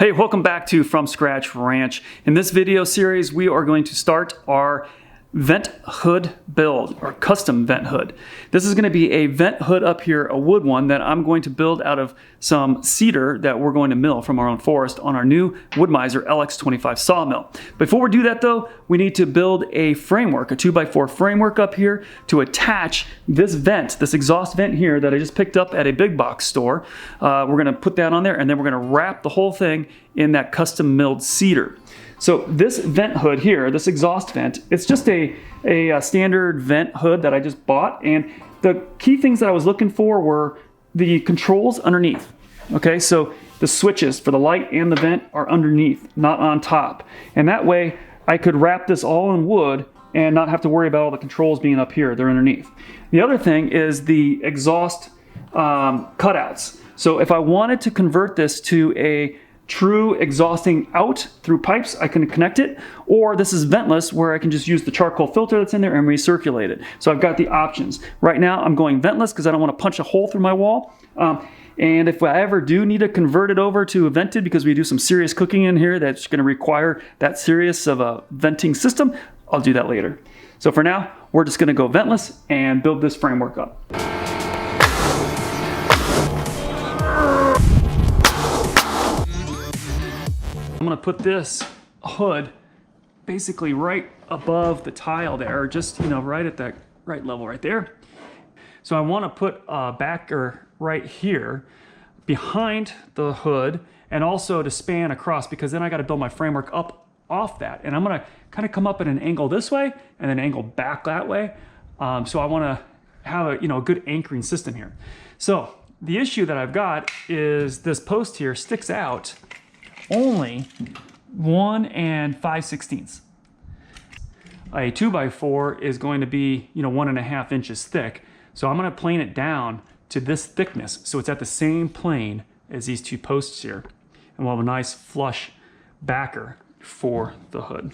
Hey, welcome back to From Scratch Ranch. In this video series, we are going to start our vent hood build, or custom vent hood. This is going to be a vent hood up here, a wood one that I'm going to build out of some cedar that we're going to mill from our own forest on our new Wood-Mizer LX25 sawmill. Before we do that though, we need to build a framework, a 2x4 framework up here to attach this vent, this exhaust vent here that I just picked up at a big box store. We're going to put that on there and then we're going to wrap the whole thing in that custom milled cedar. So this vent hood here, this exhaust vent, it's just a standard vent hood that I just bought, and the key things that I was looking for were the controls underneath. Okay, so the switches for the light and the vent are underneath, not on top. And that way I could wrap this all in wood and not have to worry about all the controls being up here, they're underneath. The other thing is the exhaust cutouts. So if I wanted to convert this to a true exhausting out through pipes, I can connect it, or this is ventless where I can just use the charcoal filter that's in there and recirculate it. So I've got the options. Right now I'm going ventless because I don't want to punch a hole through my wall. And if I ever do need to convert it over to a vented, because we do some serious cooking in here that's going to require that serious of a venting system, I'll do that later. So for now, we're just going to go ventless and build this framework up. I'm going to put this hood basically right above the tile there, just, right at that right level right there. So I want to put a backer right here behind the hood and also to span across, because then I got to build my framework up off that. And I'm going to kind of come up at an angle this way and then angle back that way. So I want to have a good anchoring system here. So the issue that I've got is this post here sticks out only 1 5/16. A 2x4 is going to be 1.5 inches thick, so I'm going to plane it down to this thickness so it's at the same plane as these two posts here, and we'll have a nice flush backer for the hood.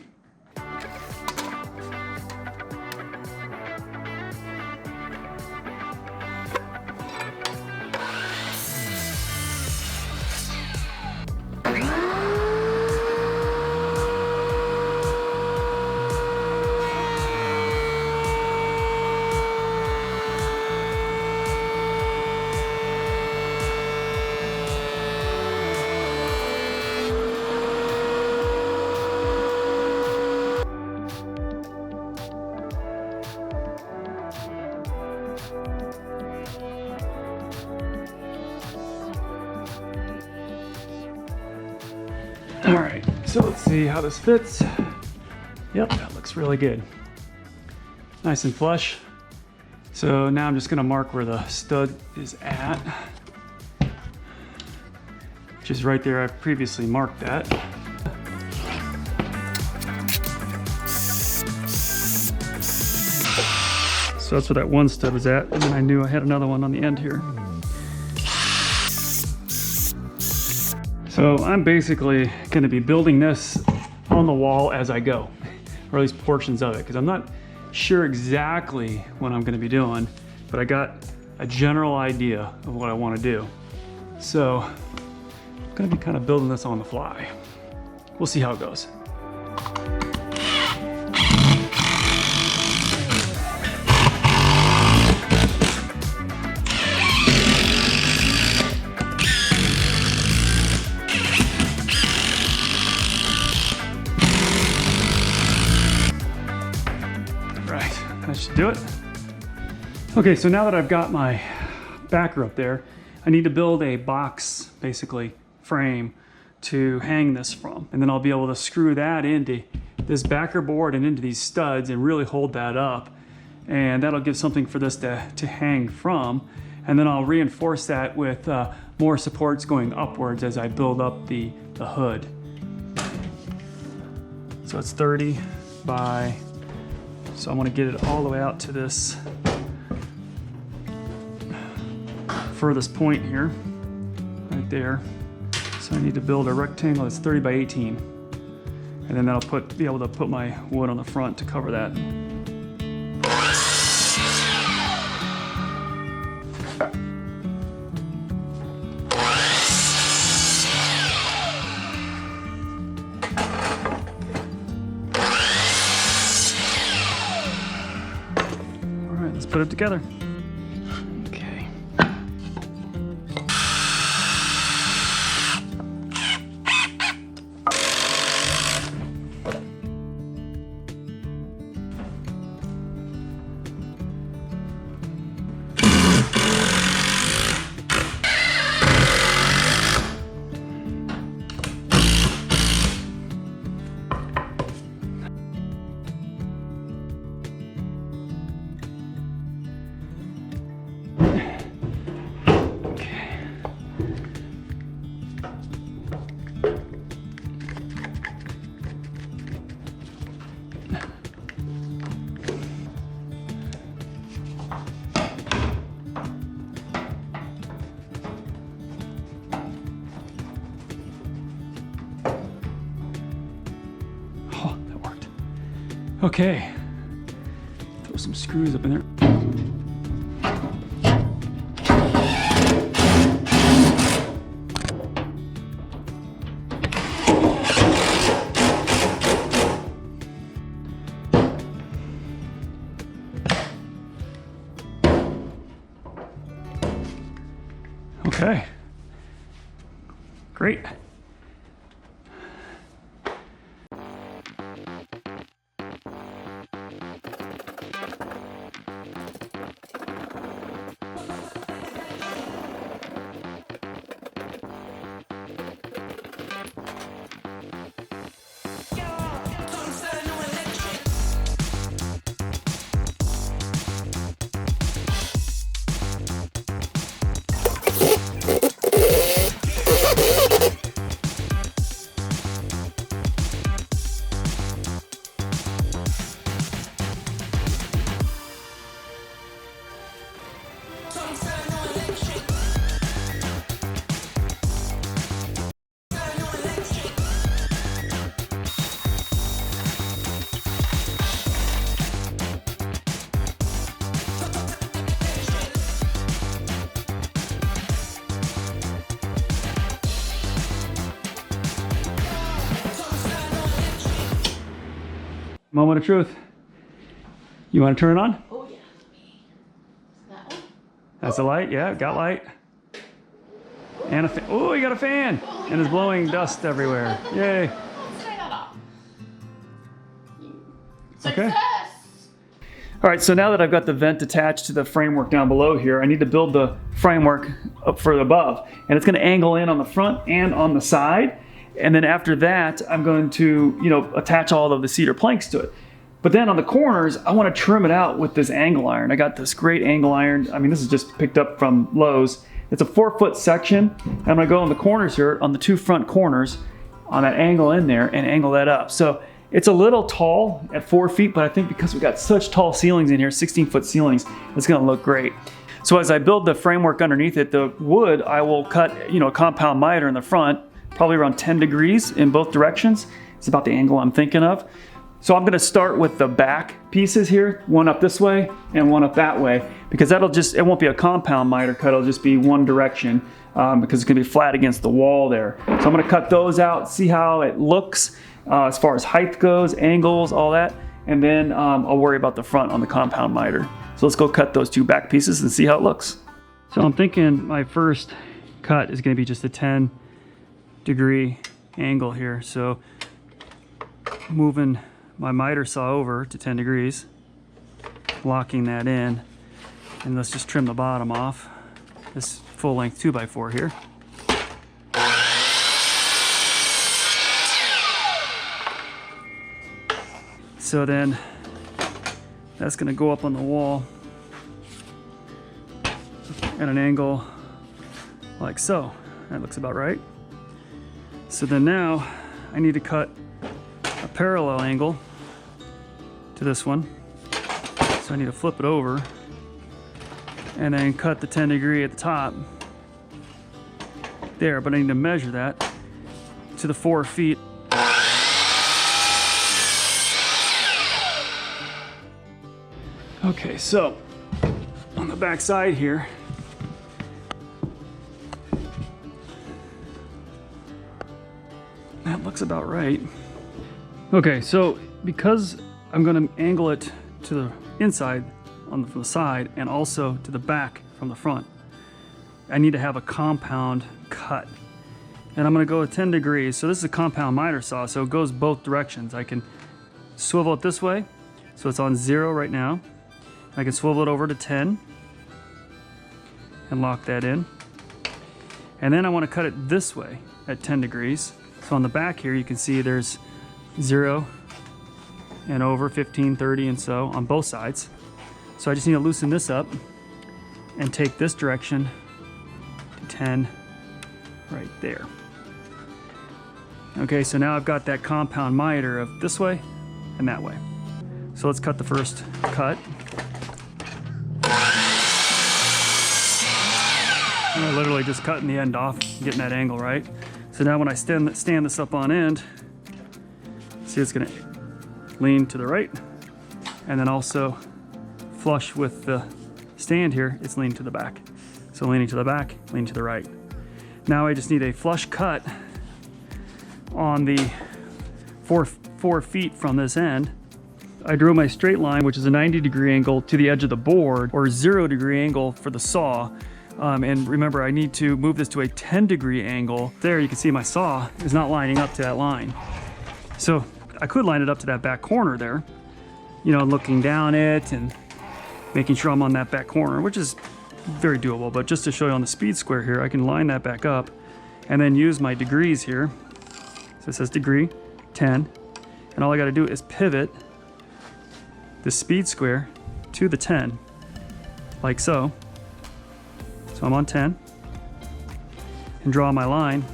All right, so let's see how this fits. Yep, that looks really good. Nice and flush. So now I'm just gonna mark where the stud is at, which is right there. I've previously marked that. So that's where that one stud was at, and then I knew I had another one on the end here. So I'm basically going to be building this on the wall as I go, or at least portions of it, because I'm not sure exactly what I'm going to be doing, but I got a general idea of what I want to do. So I'm going to be kind of building this on the fly. We'll see how it goes. That should do it. Okay, so now that I've got my backer up there, I need to build a box, basically, frame to hang this from. And then I'll be able to screw that into this backer board and into these studs and really hold that up. And that'll give something for this to hang from. And then I'll reinforce that with more supports going upwards as I build up the hood. So it's 30 by... So I want to get it all the way out to this furthest point here, right there. So I need to build a rectangle that's 30 by 18. And then that'll be able to put my wood on the front to cover that. put it together. Okay. Okay, throw some screws up in there. Okay, great. Moment of truth. You want to turn it on? Oh yeah. That one? That's a light. Yeah, got light. And a fan. Oh, you got a fan. And it's blowing dust everywhere. Yay. Let's try that off. Okay. Success! All right, so now that I've got the vent attached to the framework down below here, I need to build the framework up further above. And it's going to angle in on the front and on the side. And then after that, I'm going to, attach all of the cedar planks to it. But then on the corners, I want to trim it out with this angle iron. I got this great angle iron. I mean, this is just picked up from Lowe's. It's a 4-foot section. I'm going to go on the corners here, on the 2 front corners, on that angle in there, and angle that up. So it's a little tall at 4 feet, but I think because we got such tall ceilings in here, 16-foot ceilings, it's going to look great. So as I build the framework underneath it, the wood, I will cut, a compound miter in the front, probably around 10 degrees in both directions. It's about the angle I'm thinking of. So I'm going to start with the back pieces here, one up this way and one up that way, because it won't be a compound miter cut, it'll just be one direction because it's going to be flat against the wall there. So I'm going to cut those out, see how it looks as far as height goes, angles, all that, and then I'll worry about the front on the compound miter. So let's go cut those 2 back pieces and see how it looks. So I'm thinking my first cut is going to be just a 10-degree angle here. So moving my miter saw over to 10 degrees, locking that in, and let's just trim the bottom off. This full length 2x4 here. So then that's going to go up on the wall at an angle like so. That looks about right. So then now I need to cut a parallel angle to this one. So I need to flip it over and then cut the 10 degree at the top there, but I need to measure that to the 4 feet. Okay, so on the back side here, that looks about right. Okay, so because I'm going to angle it to the inside from the side and also to the back from the front. I need to have a compound cut. And I'm gonna go with 10 degrees. So this is a compound miter saw, so it goes both directions. I can swivel it this way, so it's on 0 right now. I can swivel it over to 10 and lock that in. And then I wanna cut it this way at 10 degrees. So on the back here, you can see there's 0 and over 15, 30, and so on both sides. So I just need to loosen this up and take this direction to 10 right there. Okay, so now I've got that compound miter of this way and that way. So let's cut the first cut. And I'm literally just cutting the end off, getting that angle right. So now when I stand this up on end, see it's gonna lean to the right, and then also flush with the stand here, it's leaning to the back. So leaning to the back, leaning to the right. Now I just need a flush cut on the four feet from this end. I drew my straight line, which is a 90-degree angle to the edge of the board, or 0-degree angle for the saw. And remember, I need to move this to a 10-degree angle. There, you can see my saw is not lining up to that line. So I could line it up to that back corner there, you know, looking down it and making sure I'm on that back corner, which is very doable. But just to show you on the speed square here, I can line that back up and then use my degrees here. So it says degree, 10. And all I gotta do is pivot the speed square to the 10, like so. So I'm on 10, and draw my line.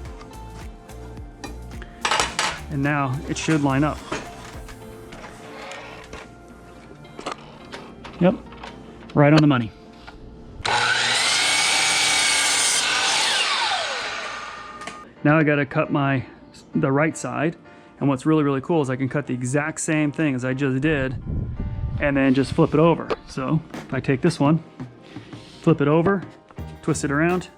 And now it should line up. Yep, right on the money. Now I gotta cut the right side. And what's really, really cool is I can cut the exact same thing as I just did and then just flip it over. So if I take this one, flip it over, twist it around,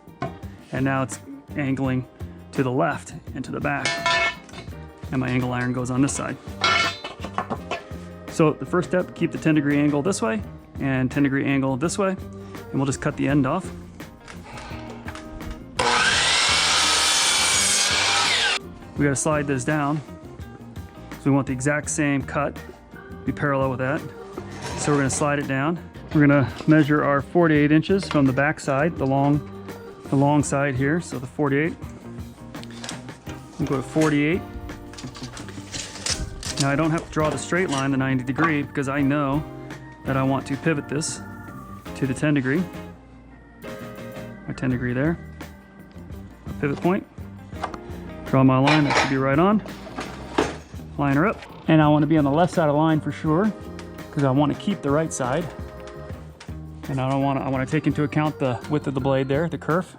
and now it's angling to the left and to the back. And my angle iron goes on this side. So the first step, keep the 10-degree angle this way and 10-degree angle this way, and we'll just cut the end off. We gotta slide this down. So we want the exact same cut, be parallel with that. So we're gonna slide it down. We're gonna measure our 48 inches from the back side, the long side here. So the 48, we'll go to 48. Now I don't have to draw the straight line, the 90 degree, because I know that I want to pivot this to the 10 degree. My 10 degree there. Pivot point. Draw my line, that should be right on. Line her up. And I want to be on the left side of the line for sure, because I want to keep the right side. And I want to take into account the width of the blade there, the kerf.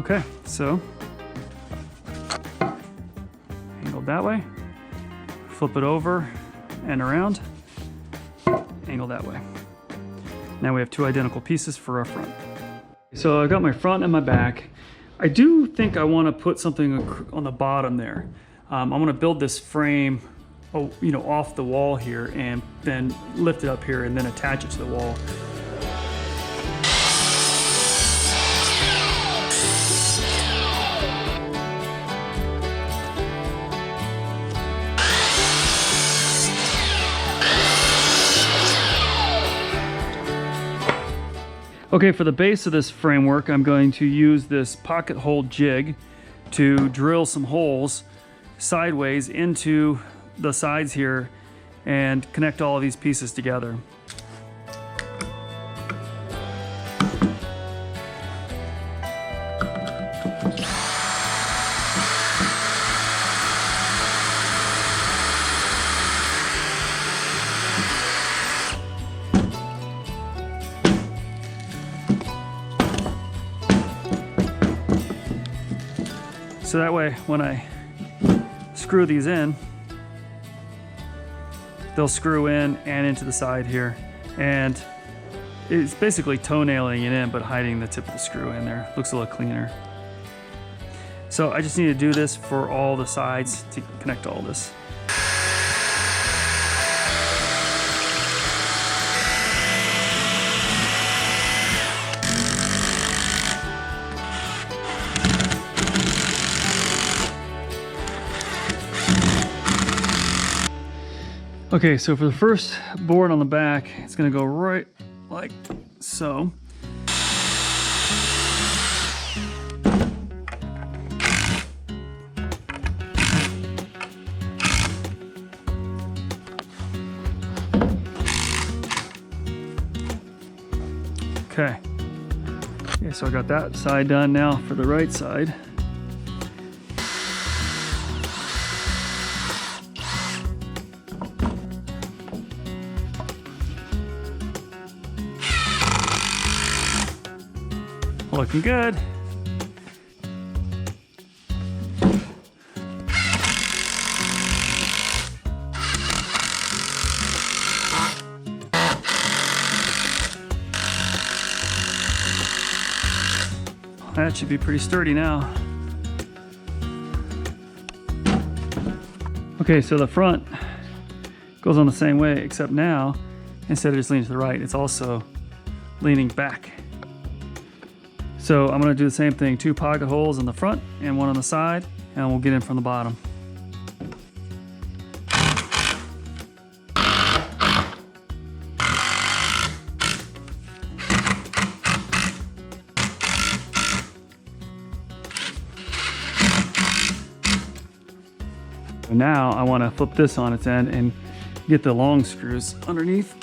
Okay, so angled that way, flip it over and around, angle that way. Now we have two identical pieces for our front. So I got my front and my back. I do think I want to put something on the bottom there. I'm going to build this frame, off the wall here, and then lift it up here and then attach it to the wall. Okay, for the base of this framework, I'm going to use this pocket hole jig to drill some holes sideways into the sides here and connect all of these pieces together. So that way, when I screw these in, they'll screw in and into the side here. And it's basically toenailing it in, but hiding the tip of the screw in there. Looks a little cleaner. So I just need to do this for all the sides to connect all this. Okay, so for the first board on the back, it's gonna go right like so. Okay. Okay, so I got that side done. Now for the right side. Looking good. That should be pretty sturdy now. Okay, so the front goes on the same way, except now, instead of just leaning to the right, it's also leaning back. So I'm gonna do the same thing, 2 pocket holes in the front and 1 on the side, and we'll get in from the bottom. Now I want to flip this on its end and get the long screws underneath.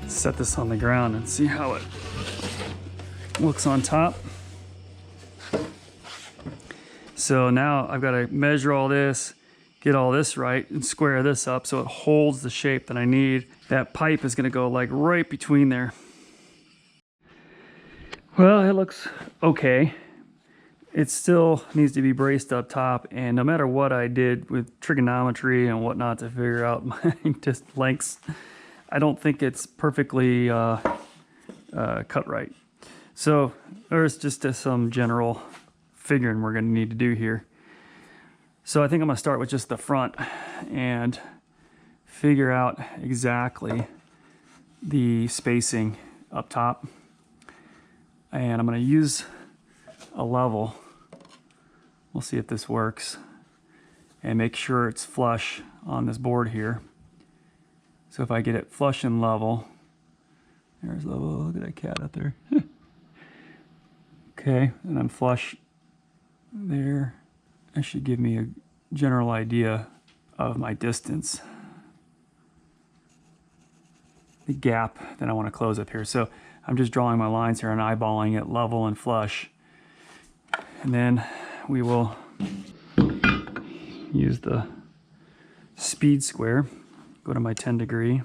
Set this on the ground and see how it looks on top. So now I've got to measure all this, get all this right, and square this up so it holds the shape that I need. That pipe is going to go like right between there. Well, it looks okay. It still needs to be braced up top, and no matter what I did with trigonometry and whatnot to figure out my just lengths, I don't think it's perfectly cut right. So there's just some general figuring we're gonna need to do here. So I think I'm gonna start with just the front and figure out exactly the spacing up top. And I'm gonna use a level. We'll see if this works. And make sure it's flush on this board here. So if I get it flush and level, there's level, look at that cat up there. Okay, and I'm flush there. That should give me a general idea of my distance. The gap that I want to close up here. So I'm just drawing my lines here and eyeballing it level and flush. And then we will use the speed square. Go to my 10 degree.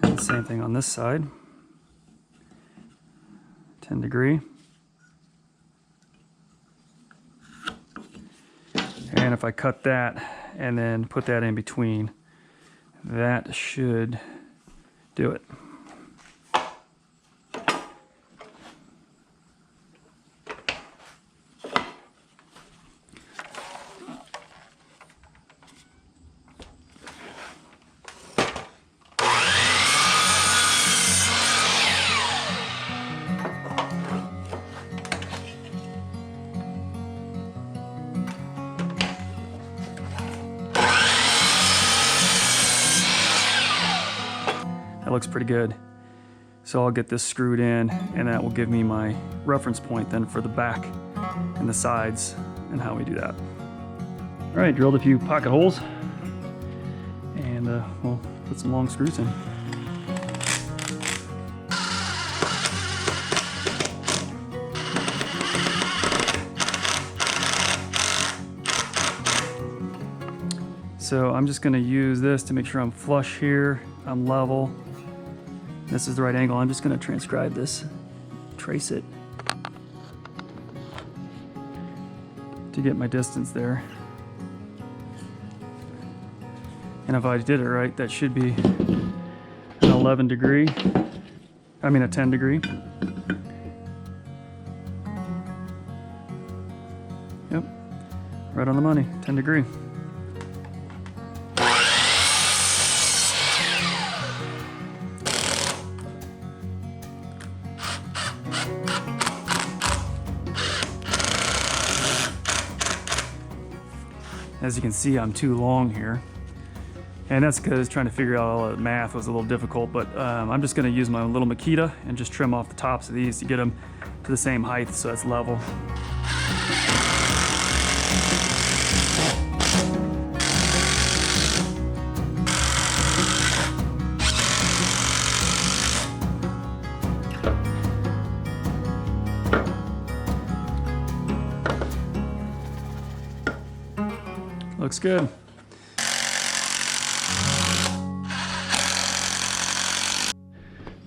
And the same thing on this side. 10 degree. And if I cut that and then put that in between, that should do it. That looks pretty good. So I'll get this screwed in, and that will give me my reference point then for the back and the sides and how we do that. All right, drilled a few pocket holes, and we'll put some long screws in. So I'm just going to use this to make sure I'm flush here, I'm level. This is the right angle. I'm just going to transcribe this, trace it to get my distance there. And if I did it right, that should be an 11 degree, I mean a 10 degree. Yep, right on the money, 10 degree. As you can see, I'm too long here. And that's because trying to figure out all the math was a little difficult, but I'm just gonna use my little Makita and just trim off the tops of these to get them to the same height so it's level. Looks good.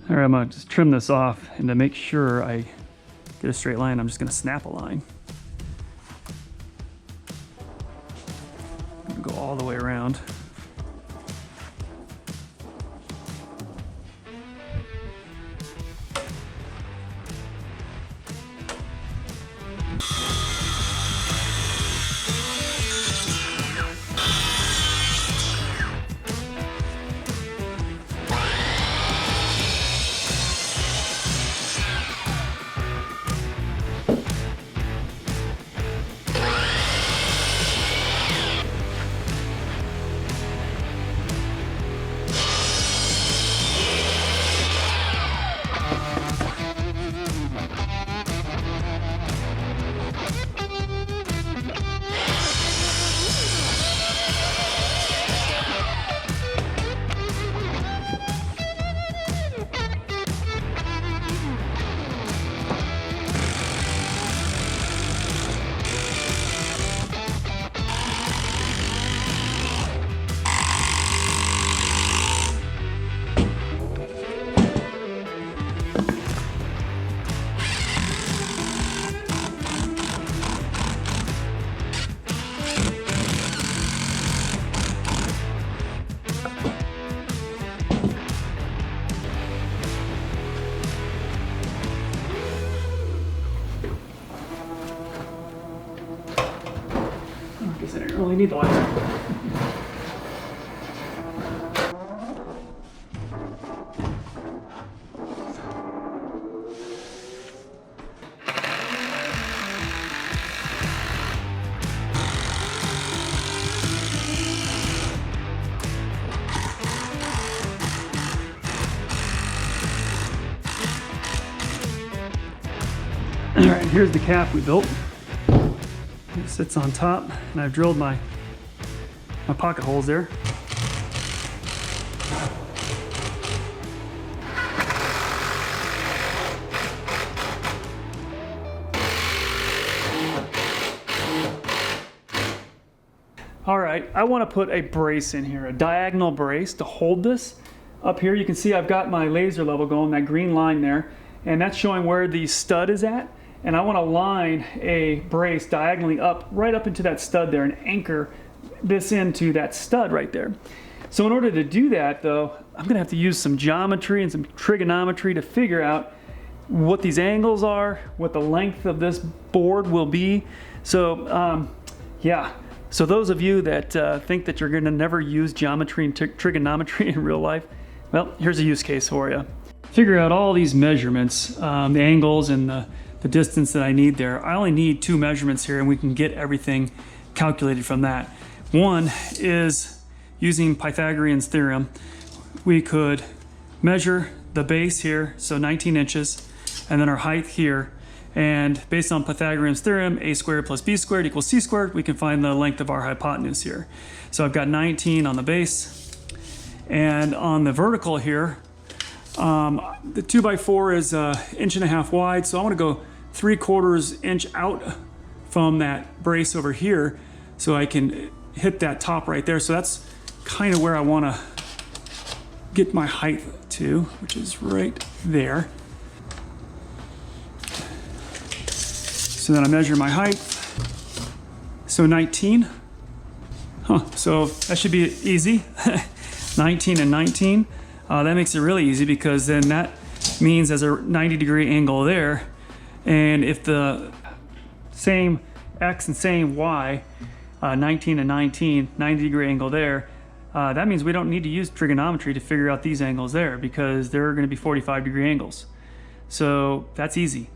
All right, I'm gonna just trim this off, and to make sure I get a straight line, I'm just gonna snap a line. Go all the way around. I didn't really need the light. All right, here's the cap we built. It sits on top, and I've drilled my pocket holes there. All right, I want to put a brace in here, a diagonal brace to hold this. Up here you can see I've got my laser level going, that green line there, and that's showing where the stud is at. And I want to line a brace diagonally up, right up into that stud there, and anchor this into that stud right there. So in order to do that though, I'm gonna have to use some geometry and some trigonometry to figure out what these angles are, what the length of this board will be. So yeah, so those of you that think that you're gonna never use geometry and trigonometry in real life, well, here's a use case for you. Figure out all these measurements, the angles and the distance that I need there. I only need 2 measurements here, and we can get everything calculated from that. One is using Pythagorean's theorem. We could measure the base here, so 19 inches, and then our height here. And based on Pythagorean's theorem, a squared plus b squared equals c squared, we can find the length of our hypotenuse here. So I've got 19 on the base. And on the vertical here, the 2x4 is 1.5 inches wide, so I want to go 3/4 inch out from that brace over here so I can hit that top right there. So that's kind of where I want to get my height to, which is right there. So then I measure my height. So 19. So that should be easy. 19 and 19. That makes it really easy because then that means there's a 90-degree angle there. And if the same X and same Y, 19 and 19, 90-degree angle there, that means we don't need to use trigonometry to figure out these angles there because they're going to be 45-degree angles. So that's easy.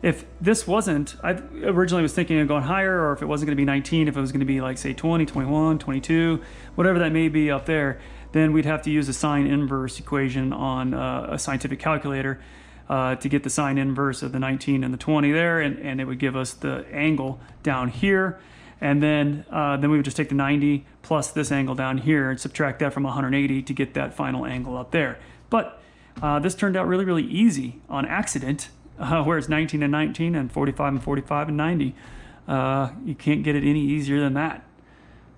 If this wasn't, I originally was thinking of going higher, or if it wasn't going to be 19, if it was going to be like say 20, 21, 22, whatever that may be up there, then we'd have to use a sine inverse equation on a scientific calculator to get the sine inverse of the 19 and the 20 there, and it would give us the angle down here. And then we would just take the 90 plus this angle down here and subtract that from 180 to get that final angle up there. But this turned out really, really easy on accident, whereas 19 and 19 and 45 and 45 and 90, you can't get it any easier than that.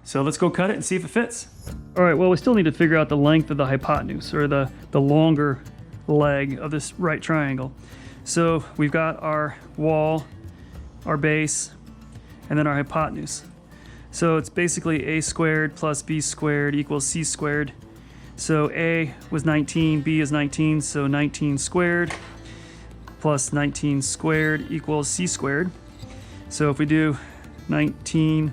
So let's go cut it and see if it fits. All right, well, we still need to figure out the length of the hypotenuse, or the longer leg of this right triangle. So we've got our wall, our base, and then our hypotenuse. So it's basically a squared plus b squared equals c squared. So a was 19, b is 19, so 19 squared plus 19 squared equals c squared. So if we do 19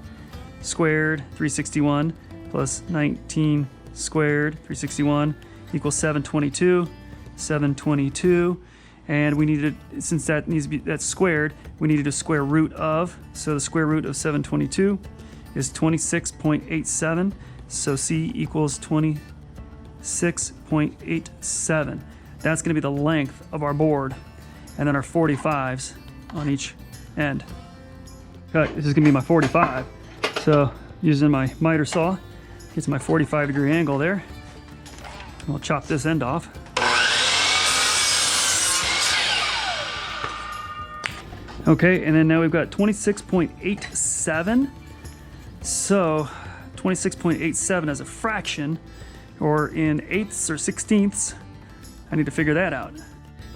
squared, 361, plus 19 squared, 361, equals 722, 722. And we needed, since that needs to be, that's squared, we needed a square root of, so the square root of 722 is 26.87, so C equals 26.87. That's gonna be the length of our board, and then our 45s on each end. Okay, this is gonna be my 45. So using my miter saw, gets my 45-degree angle there. We'll chop this end off. Okay, and then now we've got 26.87. So 26.87 as a fraction, or in eighths or sixteenths. I need to figure that out.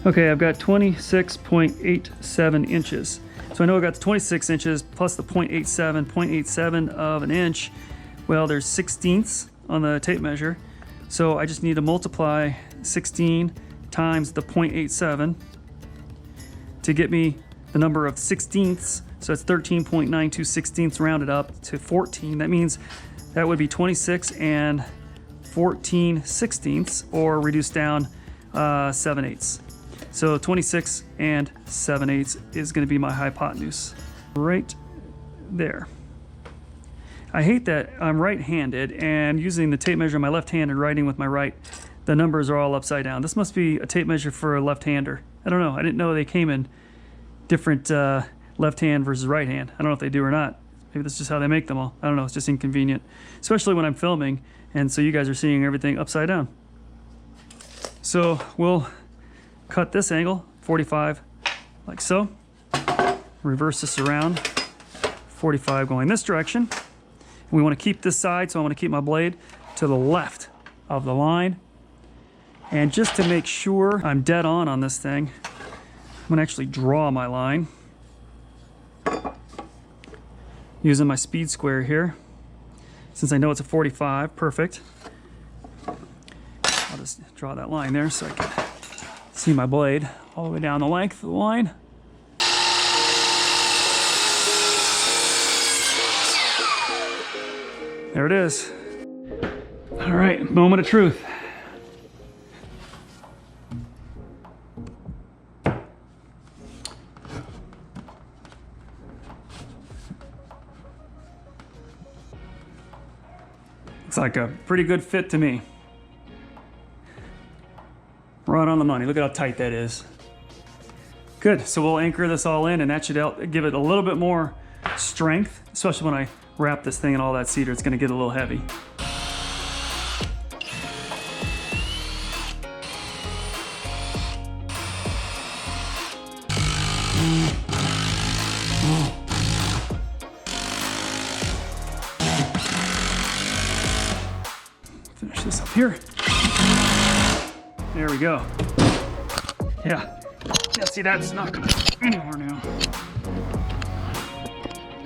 Okay, I've got 26.87 inches. So I know I got the 26 inches plus the 0.87 of an inch. Well, there's sixteenths on the tape measure. So I just need to multiply 16 times the 0.87 to get me the number of sixteenths. So it's 13.92 sixteenths rounded up to 14. That means that would be 26 and 14 sixteenths, or reduced down 7/8. So 26 and 7/8 is going to be my hypotenuse right there. I hate that I'm right-handed, and using the tape measure in my left hand and writing with my right, the numbers are all upside down. This must be a tape measure for a left-hander. I don't know. I didn't know they came in different left hand versus right hand. I don't know if they do or not. Maybe that's just how they make them all. I don't know. It's just inconvenient, especially when I'm filming, and so you guys are seeing everything upside down. So we'll cut this angle, 45, like so. Reverse this around, 45 going this direction. We want to keep this side, so I want to keep my blade to the left of the line. And just to make sure I'm dead on this thing, I'm going to actually draw my line using my speed square here. Since I know it's a 45, perfect. I'll just draw that line there so I can see my blade all the way down the length of the line. There it is. All right, moment of truth. Looks like a pretty good fit to me. Right on the money. Look at how tight that is. Good, so we'll anchor this all in, and that should help give it a little bit more strength, especially when I wrap this thing in all that cedar. It's gonna get a little heavy. here. There we go. Yeah. Yeah, see, that's not going anywhere now.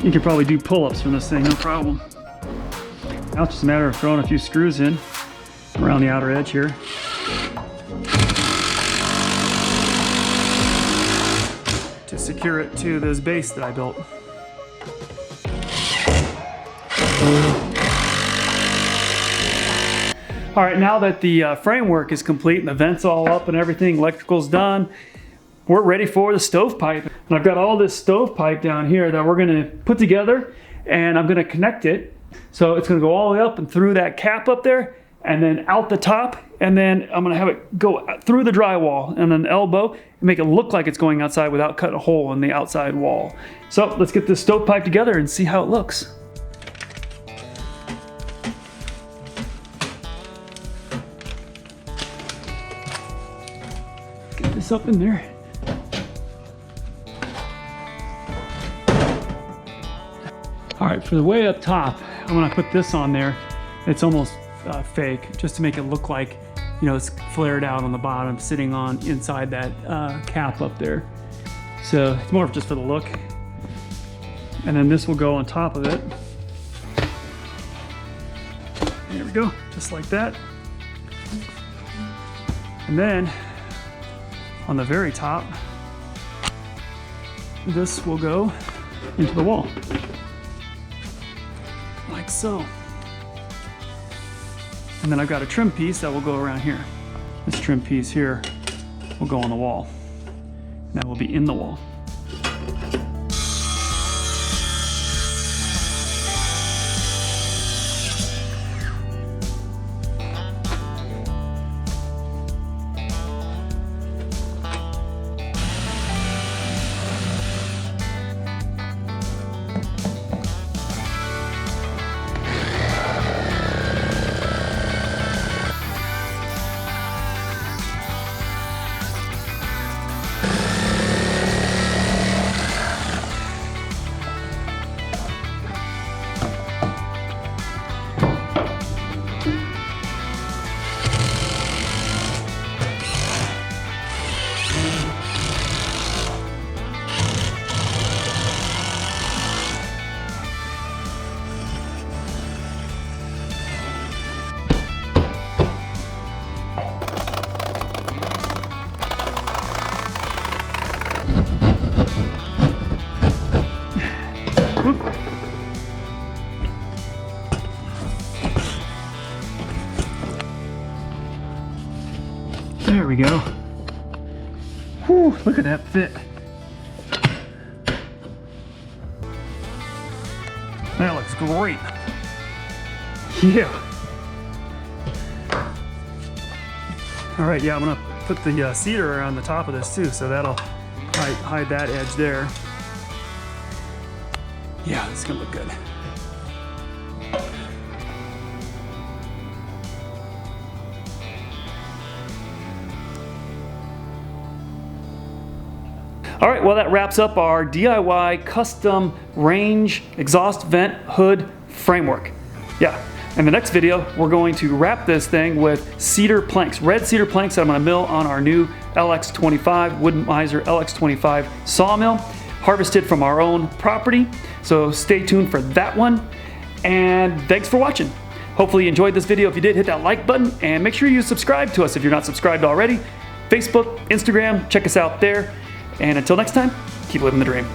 You could probably do pull-ups from this thing, no problem. Now it's just a matter of throwing a few screws in around the outer edge here. To secure it to this base that I built. All right, now that the framework is complete and the vent's all up and everything, electrical's done, we're ready for the stovepipe. And I've got all this stovepipe down here that we're gonna put together, and I'm gonna connect it. So it's gonna go all the way up and through that cap up there, and then out the top, and then I'm gonna have it go through the drywall and then elbow and make it look like it's going outside without cutting a hole in the outside wall. So let's get this stovepipe together and see how it looks. Get this up in there. All right, for the way up top, I'm gonna put this on there. It's almost fake, just to make it look like, you know, it's flared out on the bottom, sitting on inside that cap up there. So it's more of just for the look. And then this will go on top of it. There we go, just like that. And then on the very top, this will go into the wall. Like so. And then I've got a trim piece that will go around here. This trim piece here will go on the wall. And that will be in the wall. There we go. Whew, look at that fit. That looks great. Yeah. All right, yeah, I'm gonna put the cedar on the top of this too, so that'll hide that edge there. Yeah, it's gonna look good. All right, well, that wraps up our DIY custom range exhaust vent hood framework. Yeah, in the next video, we're going to wrap this thing with cedar planks, red cedar planks that I'm gonna mill on our new LX25, Wood-Mizer LX25 sawmill, harvested from our own property. So stay tuned for that one, and thanks for watching. Hopefully you enjoyed this video. If you did, hit that like button, and make sure you subscribe to us if you're not subscribed already. Facebook, Instagram, check us out there. And until next time, keep living the dream.